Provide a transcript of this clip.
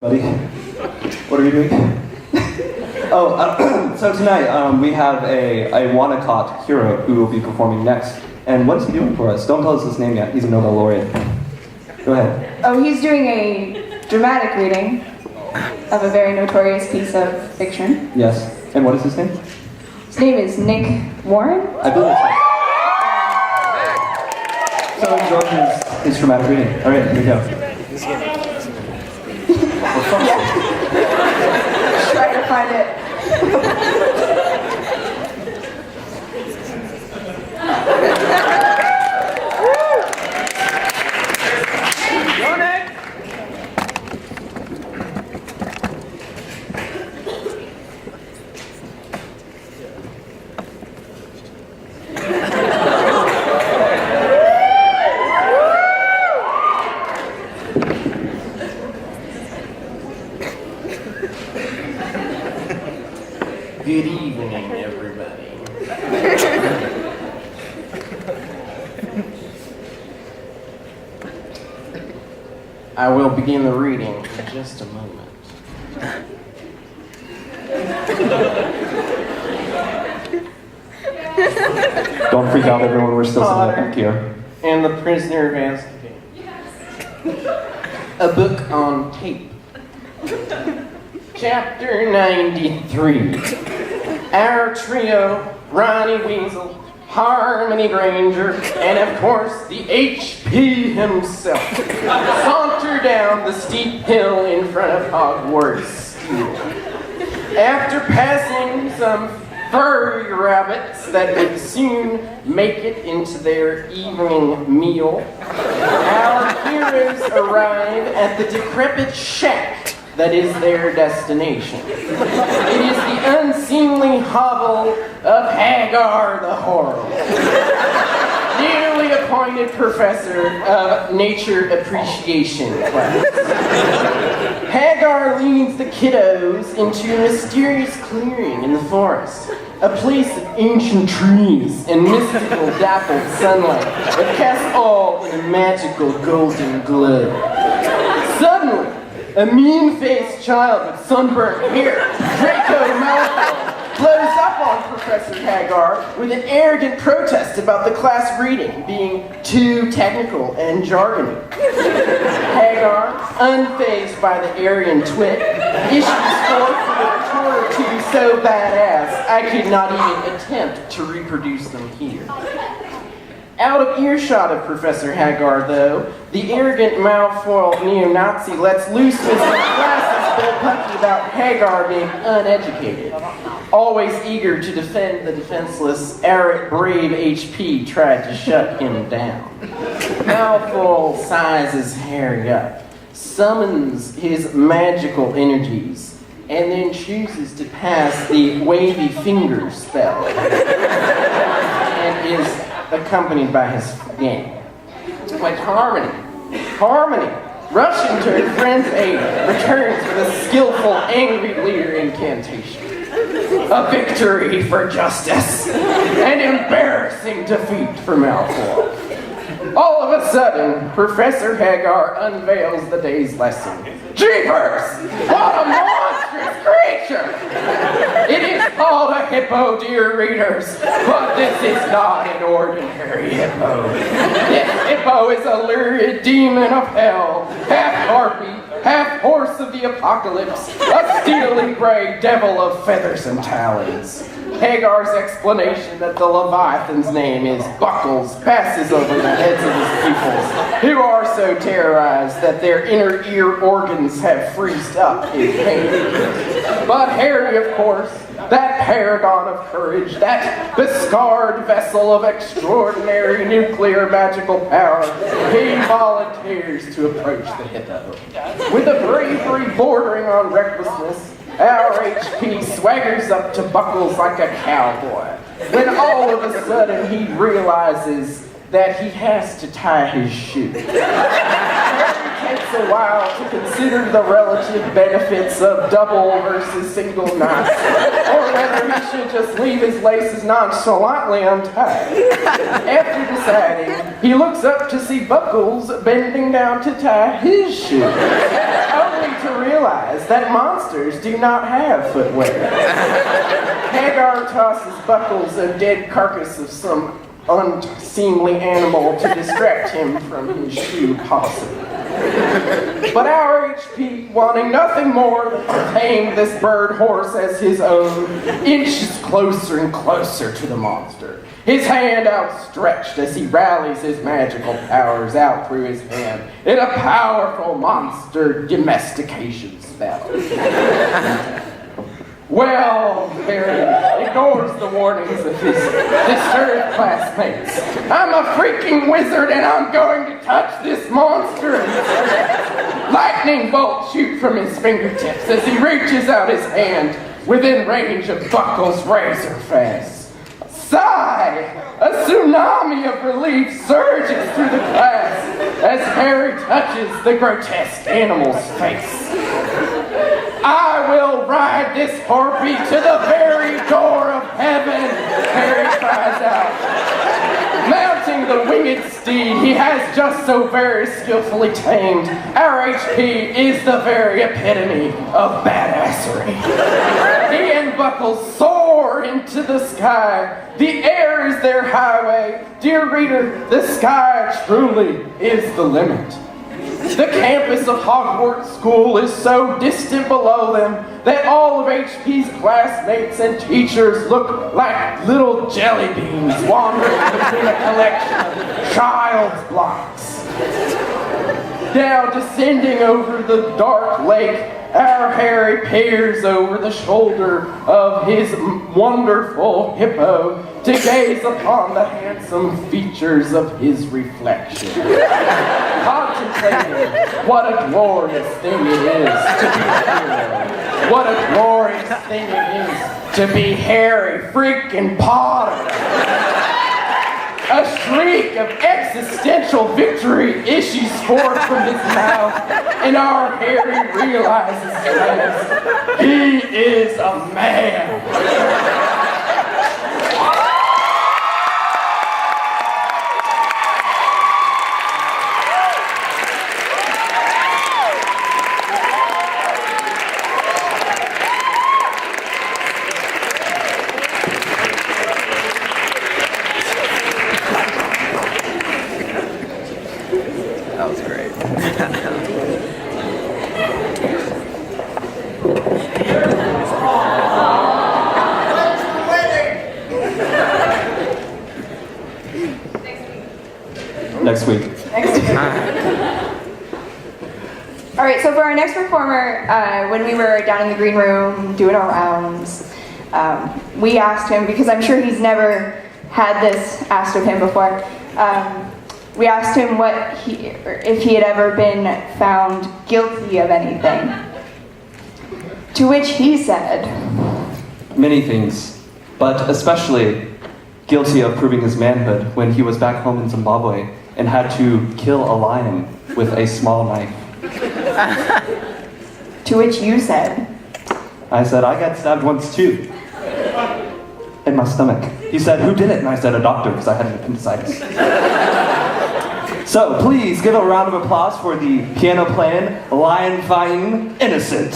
Buddy, what are you doing? So tonight we have a Wonnacott hero who will be performing next. And what is he doing for us? Don't tell us his name yet. He's a Nobel laureate. Go ahead. Oh, he's doing a dramatic reading of a very notorious piece of fiction. Yes. And what is his name? His name is Nick Warren. I believe so. So enjoy his dramatic reading. All right, here we go. Try to find it. Good evening, everybody. I will begin the reading in just a moment. Don't freak out, everyone. We're still sitting back here. And the Prisoner of Azkaban. A book on tape. Chapter 93. Our trio, Ronnie Weasel, Harmony Granger, and of course the HP himself, saunter down the steep hill in front of Hogwarts School. After passing some furry rabbits that would soon make it into their evening meal, our heroes arrive at the decrepit shack that is their destination. It is the unseemly hovel of Hagar the Horrible, newly appointed professor of nature appreciation class. Hagar leads the kiddos into a mysterious clearing in the forest, a place of ancient trees and mystical dappled sunlight that casts all in a magical golden glow. Suddenly, a mean-faced child with sunburnt hair, Draco Malfoy, blows up on Professor Hagar with an arrogant protest about the class reading being too technical and jargony. Hagar, unfazed by the Aryan twit, issues forth with a retort or two so badass I could not even attempt to reproduce them here. Out of earshot of Professor Hagar, though, the arrogant Malfoy neo-Nazi lets loose with some classist bullpucky about Hagar being uneducated. Always eager to defend the defenseless, arrogant, brave HP tried to shut him down. Malfoy sizes Harry up, summons his magical energies, and then chooses to pass the wavy finger spell, and is accompanied by his gang. When Harmony, rushing to her friend's aid, returns with a skillful, angry leader incantation. A victory for justice, an embarrassing defeat for Malfoy. All of a sudden, Professor Hagar unveils the day's lesson. Jeepers! What a monstrous creature! It is called a hippo, dear readers, but this is not an ordinary hippo. This hippo is a lurid demon of hell, half harpy, half horse of the apocalypse, a steely gray devil of feathers and talons. Hagar's explanation that the Leviathan's name is Buckles passes over the heads of his pupils, who are so terrorized that their inner ear organs have freezed up in pain. But Harry, of course, that paragon of courage, that bescarred vessel of extraordinary nuclear magical power, he volunteers to approach the hippo. With a bravery bordering on recklessness, our HP swaggers up to Buckles like a cowboy, when all of a sudden he realizes that he has to tie his shoe. It takes a while to consider the relative benefits of double versus single knots, or whether he should just leave his laces nonchalantly untied. After deciding, he looks up to see Buckles bending down to tie his shoe, only to realize that monsters do not have footwear. Hagar tosses buckles a dead carcass of some unseemly animal to distract him from his shoe posse. But our HP, wanting nothing more than to tame this bird horse as his own, inches closer and closer to the monster, his hand outstretched as he rallies his magical powers out through his hand in a powerful monster domestication spell. Well, Harry ignores the warnings of his disturbed classmates. I'm a freaking wizard and I'm going to touch this monster. Lightning bolts shoot from his fingertips as he reaches out his hand within range of Buckle's razor fast. Sigh! A tsunami of relief surges through the class as Harry touches the grotesque animal's face. I will ride this harpy to the very door of heaven, Harry cries out. Mounting the winged steed he has just so very skillfully tamed, our HP is the very epitome of badassery. He and Buckle soar into the sky. The air is their highway. Dear reader, the sky truly is the limit. The campus of Hogwarts School is so distant below them that all of HP's classmates and teachers look like little jelly beans wandering between a collection of child's blocks. Now descending over the dark lake, our Harry peers over the shoulder of his wonderful hippo to gaze upon the handsome features of his reflection. Contemplating what a glorious thing it is to be a hero. What a glorious thing it is to be Harry freaking Potter. A shriek of existential victory issues forth from his mouth, and our Harry realizes that he is a man. That was great. Next week. All right, so for our next performer, when we were down in the green room doing our rounds, we asked him, because I'm sure he's never had this asked of him before, we asked him if he had ever been found guilty of anything. To which he said, Many things, but especially guilty of proving his manhood when he was back home in Zimbabwe and had to kill a lion with a small knife. To which you said, I said, I got stabbed once too. In my stomach. He said, who did it? And I said, a doctor, because I had an appendicitis. So please give a round of applause for the piano playing, lion fighting innocent.